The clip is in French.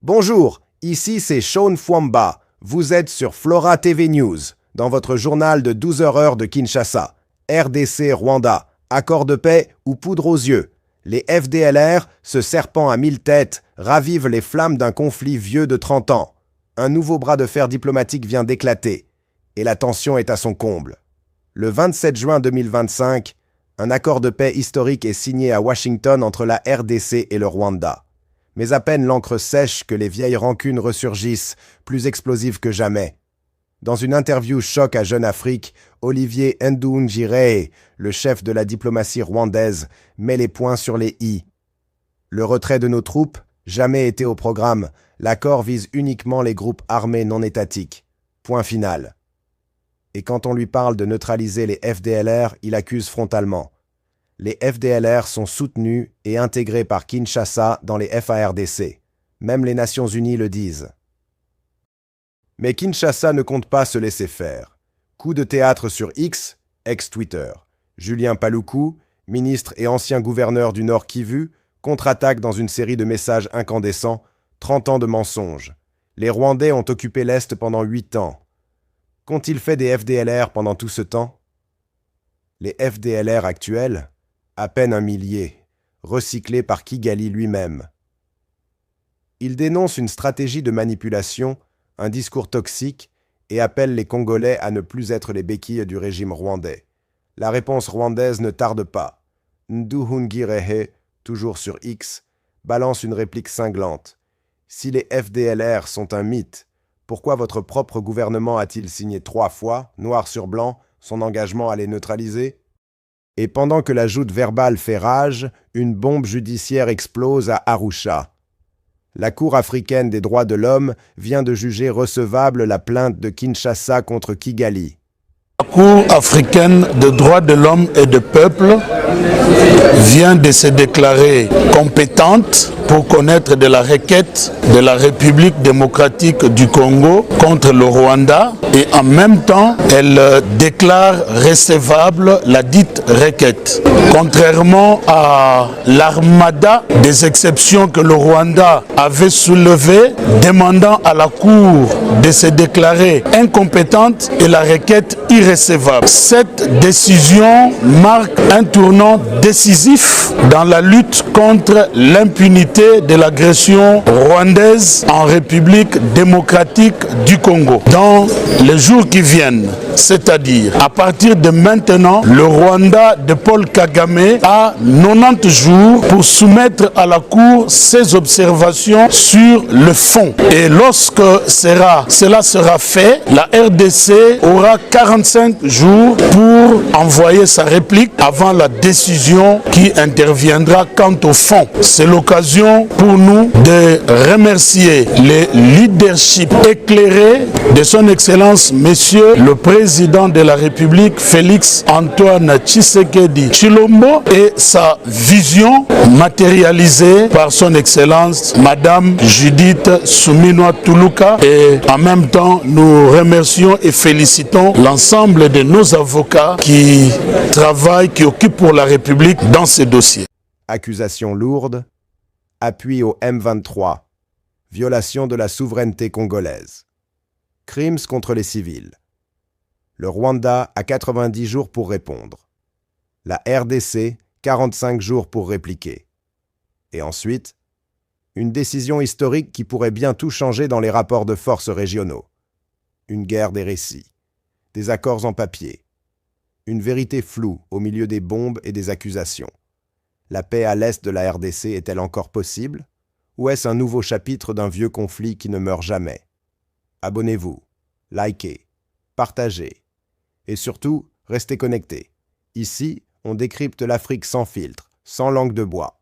Bonjour, ici c'est Sean Fwamba. Vous êtes sur Flora TV News, dans votre journal de 12h de Kinshasa. RDC, Rwanda, accord de paix ou poudre aux yeux. Les FDLR, ce serpent à 1000 têtes, ravivent les flammes d'un conflit vieux de 30 ans. Un nouveau bras de fer diplomatique vient d'éclater, et la tension est à son comble. Le 27 juin 2025, un accord de paix historique est signé à Washington entre la RDC et le Rwanda. Mais à peine l'encre sèche que les vieilles rancunes ressurgissent, plus explosives que jamais. Dans une interview choc à Jeune Afrique, Olivier Nduhungirehe, le chef de la diplomatie rwandaise, met les points sur les i. Le retrait de nos troupes, jamais été au programme. L'accord vise uniquement les groupes armés non étatiques. Point final. Et quand on lui parle de neutraliser les FDLR, il accuse frontalement. Les FDLR sont soutenus et intégrés par Kinshasa dans les FARDC. Même les Nations Unies le disent. Mais Kinshasa ne compte pas se laisser faire. Coup de théâtre sur X, ex-Twitter. Julien Paluku, ministre et ancien gouverneur du Nord Kivu, contre-attaque dans une série de messages incandescents, 30 ans de mensonges. Les Rwandais ont occupé l'Est pendant 8 ans. Qu'ont-ils fait des FDLR pendant tout ce temps? Les FDLR actuels, à peine 1 millier, recyclés par Kigali lui-même. Ils dénoncent une stratégie de manipulation, un discours toxique, et appellent les Congolais à ne plus être les béquilles du régime rwandais. La réponse rwandaise ne tarde pas. Nduhungirehe, toujours sur X, balance une réplique cinglante. Si les FDLR sont un mythe, pourquoi votre propre gouvernement a-t-il signé 3 fois, noir sur blanc, son engagement à les neutraliser? Et pendant que la joute verbale fait rage, une bombe judiciaire explose à Arusha. La Cour africaine des droits de l'homme vient de juger recevable la plainte de Kinshasa contre Kigali. La Cour africaine des droits de l'homme et du peuple vient de se déclarer compétente pour connaître de la requête de la République démocratique du Congo contre le Rwanda et en même temps, elle déclare recevable la dite requête. Contrairement à l'armada des exceptions que le Rwanda avait soulevées, demandant à la Cour de se déclarer incompétente et la requête irrécevable. Cette décision marque un tournant décisif dans la lutte contre l'impunité de l'agression rwandaise en République démocratique du Congo. Dans les jours qui viennent, c'est-à-dire à partir de maintenant, le Rwanda de Paul Kagame a 90 jours pour soumettre à la Cour ses observations sur le fond. Et lorsque cela sera fait, la RDC aura 45 jours pour envoyer sa réplique avant la décision qui interviendra quant au fond. C'est l'occasion pour nous de remercier le leadership éclairé de son Excellence Monsieur le Président de la République Félix Antoine Tshisekedi Tshilombo et sa vision matérialisée par son Excellence Madame Judith Suminwa Tuluka. Et en même temps, nous remercions et félicitons l'ensemble de nos avocats qui travaillent, qui occupent pour la République dans ces dossiers. Accusations lourdes, appui au M23, violation de la souveraineté congolaise, crimes contre les civils. Le Rwanda a 90 jours pour répondre. La RDC, 45 jours pour répliquer. Et ensuite, une décision historique qui pourrait bien tout changer dans les rapports de force régionaux. Une guerre des récits, des accords en papier, une vérité floue au milieu des bombes et des accusations. La paix à l'est de la RDC est-elle encore possible? Ou est-ce un nouveau chapitre d'un vieux conflit qui ne meurt jamais? Abonnez-vous, likez, partagez. Et surtout, restez connectés. Ici, on décrypte l'Afrique sans filtre, sans langue de bois.